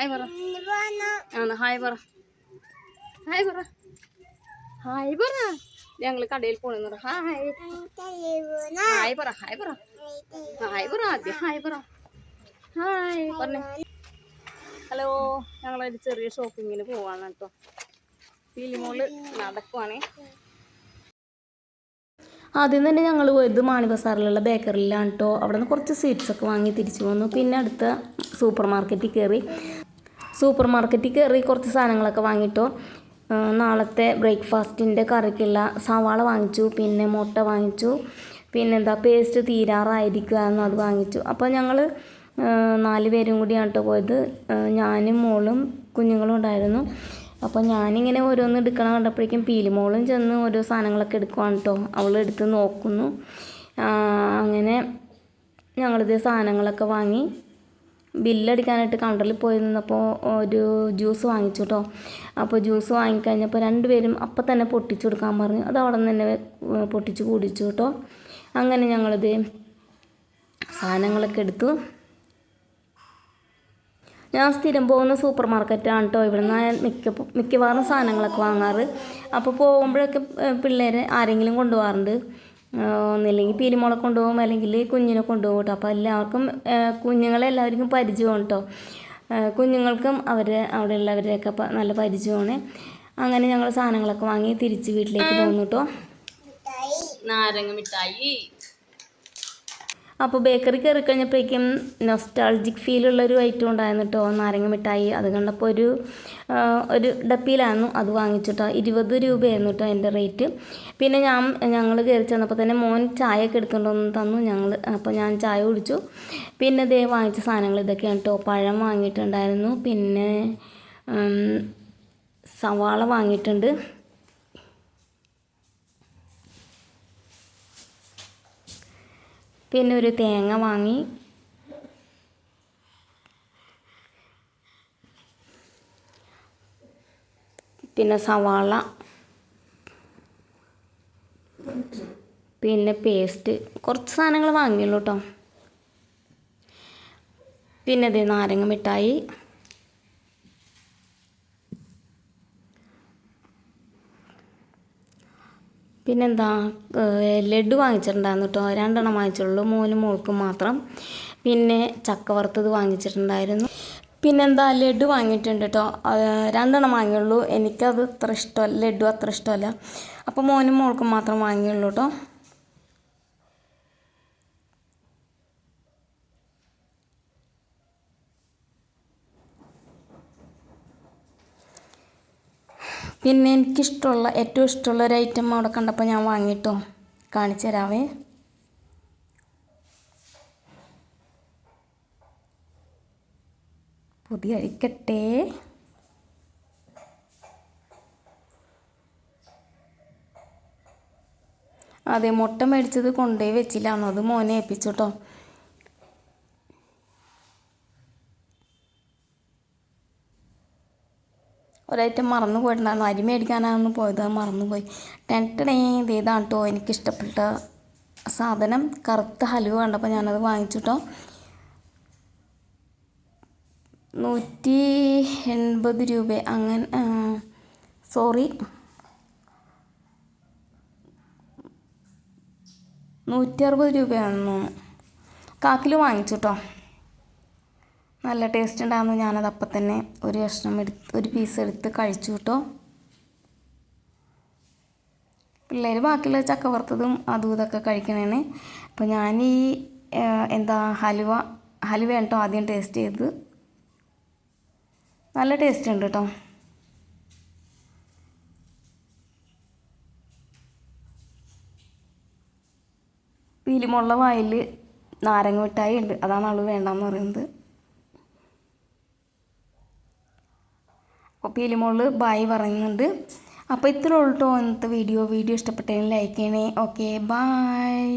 Hi പറ. Hi പറ. Hi പറ. ഹായ് പറ. ഞങ്ങൾ കടയിൽ പോണെന്ന് ഹായ് ഹായ് പറ. ഹായ് പറ. ഹായ് പറ. ആദ്യം ഹായ് പറ. ഹായ് പറഞ്ഞേ. ഹലോ, ഞങ്ങളൊരു ചെറിയ ഷോപ്പിങ്ങിന് പോവാണ് കേട്ടോ. ഫിലിമോള് നടക്കുവാണേ. ആദ്യം തന്നെ ഞങ്ങൾ പോയത് മാണി ബസാറിലുള്ള ബേക്കറിയിലാണ് കേട്ടോ. അവിടെ നിന്ന് കുറച്ച് സ്വീറ്റ്സൊക്കെ വാങ്ങി തിരിച്ചു വന്നു. പിന്നെ അടുത്ത സൂപ്പർ മാർക്കറ്റിൽ കയറി കുറച്ച് സാധനങ്ങളൊക്കെ വാങ്ങിട്ടോ. നാളത്തെ ബ്രേക്ക്ഫാസ്റ്റിൻ്റെ കറിക്കുള്ള സവാള വാങ്ങിച്ചു, പിന്നെ മുട്ട വാങ്ങിച്ചു, പിന്നെന്താ പേസ്റ്റ് തീരാറായിരിക്കുകയെന്ന് അത് വാങ്ങിച്ചു. അപ്പോൾ ഞങ്ങൾ 4 പേരും കൂടിയാണ് കേട്ടോ പോയത്. ഞാനും മോളും കുഞ്ഞുങ്ങളും ഉണ്ടായിരുന്നു. അപ്പോൾ ഞാനിങ്ങനെ ഓരോന്ന് എടുക്കണം കണ്ടപ്പോഴേക്കും പീലിമോളും ചെന്ന് ഓരോ സാധനങ്ങളൊക്കെ എടുക്കുവാണ് കേട്ടോ. അവൾ എടുത്ത് നോക്കുന്നു. അങ്ങനെ ഞങ്ങളിത് സാധനങ്ങളൊക്കെ വാങ്ങി ബില്ലടിക്കാനായിട്ട് കൗണ്ടറിൽ പോയി നിന്നപ്പോൾ ഒരു ജ്യൂസ് വാങ്ങിച്ചു കേട്ടോ. അപ്പോൾ ജ്യൂസ് വാങ്ങിക്കഴിഞ്ഞപ്പോൾ 2 പേരും അപ്പം തന്നെ പൊട്ടിച്ചു കൊടുക്കാൻ പറഞ്ഞു. അത് അവിടെ നിന്ന് തന്നെ പൊട്ടിച്ച് കുടിച്ചു കേട്ടോ. അങ്ങനെ ഞങ്ങളിത് സാധനങ്ങളൊക്കെ എടുത്തു. ഞാൻ സ്ഥിരം പോകുന്ന സൂപ്പർ മാർക്കറ്റാണ് കേട്ടോ. ഇവിടെ നിന്ന് മിക്കവാറും സാധനങ്ങളൊക്കെ വാങ്ങാറ്. അപ്പോൾ പോകുമ്പോഴൊക്കെ പിള്ളേരെ ആരെങ്കിലും കൊണ്ടുപോകാറുണ്ട്. ഒന്നില്ലെങ്കിൽ പീലിമോളെ കൊണ്ടുപോകും, അല്ലെങ്കിൽ കുഞ്ഞിനെ കൊണ്ടുപോകും കേട്ടോ. അപ്പോൾ എല്ലാവർക്കും കുഞ്ഞുങ്ങളെല്ലാവർക്കും പരിചയമാണ് കേട്ടോ. കുഞ്ഞുങ്ങൾക്കും അവിടെയുള്ളവരെയൊക്കെ നല്ല പരിചയമാണ്. അങ്ങനെ ഞങ്ങൾ സാധനങ്ങളൊക്കെ വാങ്ങി തിരിച്ച് വീട്ടിലേക്ക് പോകുന്നു കേട്ടോ. നാരങ്ങ മിഠായി. അപ്പോൾ ബേക്കറി കയറി കഴിഞ്ഞപ്പോഴേക്കും നൊസ്റ്റാൾജിക് ഫീലുള്ളൊരു ഐറ്റം ഉണ്ടായിരുന്നു കേട്ടോ, നാരങ്ങ മിഠായി. അത് കണ്ടപ്പോൾ ഒരു ഡപ്പിയിലായിരുന്നു അത് വാങ്ങിച്ചിട്ടോ. 20 രൂപയായിരുന്നു കേട്ടോ എൻ്റെ റേറ്റ്. പിന്നെ ഞങ്ങൾ കയറി ചെന്നപ്പോൾ തന്നെ മോൻ ചായയൊക്കെ എടുത്തുകൊണ്ടൊന്ന് തന്നു. അപ്പോൾ ഞാൻ ചായ കുടിച്ചു. പിന്നെ ദേ വാങ്ങിച്ച സാധനങ്ങൾ ഇതൊക്കെയാണ് കേട്ടോ. പഴം വാങ്ങിയിട്ടുണ്ടായിരുന്നു, പിന്നെ സവാള വാങ്ങിയിട്ടുണ്ട്, പിന്നെ ഒരു തേങ്ങ വാങ്ങി, പിന്നെ സവാള, പിന്നെ പേസ്റ്റ്, കുറച്ച് സാധനങ്ങൾ വാങ്ങിയുള്ളൂ കേട്ടോ. പിന്നെ ഇത് നാരങ്ങ മിഠായി, പിന്നെന്താ ലഡ്ഡു വാങ്ങിച്ചിട്ടുണ്ടായിരുന്നു കേട്ടോ. 2 എണ്ണം വാങ്ങിച്ചുള്ളൂ, മോനും മോൾക്കും മാത്രം. പിന്നെ ചക്ക വറുത്തത് വാങ്ങിച്ചിട്ടുണ്ടായിരുന്നു. പിന്നെന്താ ലഡ്ഡു വാങ്ങിയിട്ടുണ്ട് കേട്ടോ. 2 എണ്ണം വാങ്ങിയുള്ളൂ. എനിക്കത് അത്ര ഇഷ്ടമല്ല, ലഡ്ഡു അത്ര ഇഷ്ടമല്ല. അപ്പോൾ മോനും മോൾക്കും മാത്രം വാങ്ങിയുള്ളൂ കേട്ടോ. പിന്നെ ഏറ്റവും ഇഷ്ടമുള്ള ഒരു ഐറ്റം അവിടെ കണ്ടപ്പോൾ ഞാൻ വാങ്ങിയിട്ടോ. കാണിച്ചു തരാവേ. പൊതി കഴിക്കട്ടെ. അതെ, മുട്ട മേടിച്ചത് കൊണ്ടുപോയി വെച്ചില്ലാന്നോ, അത് മോനെ ഏൽപ്പിച്ചു കേട്ടോ. ഒരൈറ്റം മറന്നു പോയിട്ടുണ്ടായിരുന്നു, അരി മേടിക്കാനാണെന്ന് പോയത്, മറന്നുപോയി. ഇതാണ് കേട്ടോ എനിക്കിഷ്ടപ്പെട്ട സാധനം. കറുത്ത ഹലുവ കണ്ടപ്പോൾ ഞാനത് വാങ്ങിച്ചു കേട്ടോ. 180 രൂപ അങ്ങനെ, സോറി 160 രൂപയാണെന്ന് തോന്നുന്നു. 1/4 കിലോ വാങ്ങിച്ചു കേട്ടോ. നല്ല ടേസ്റ്റ് ഉണ്ടായിരുന്നു. ഞാനത് അപ്പം തന്നെ ഒരു പീസ് എടുത്ത് കഴിച്ചു കേട്ടോ. പിള്ളേർ ബാക്കിയുള്ള ചക്ക വറുത്തതും അതും ഇതൊക്കെ കഴിക്കണേണ്. അപ്പോൾ ഞാൻ ഹലുവ കേട്ടോ ആദ്യം ടേസ്റ്റ് ചെയ്ത്. നല്ല ടേസ്റ്റ് ഉണ്ട് കേട്ടോ. പീലിമുള്ള വായിൽ നാരങ്ങ മിഠായി ഉണ്ട്, അതാണ് അവൾ വേണ്ടെന്ന് പറയുന്നത്. അപ്പോൾ പീലിമോള് ബായ് പറയുന്നുണ്ട്. അപ്പോൾ ഇത്രേ ഉള്ളൂ കേട്ടോ ഇന്നത്തെ വീഡിയോ ഇഷ്ടപ്പെട്ടെങ്കിൽ ലൈക്ക് ചെയ്യണേ. Okay, bye.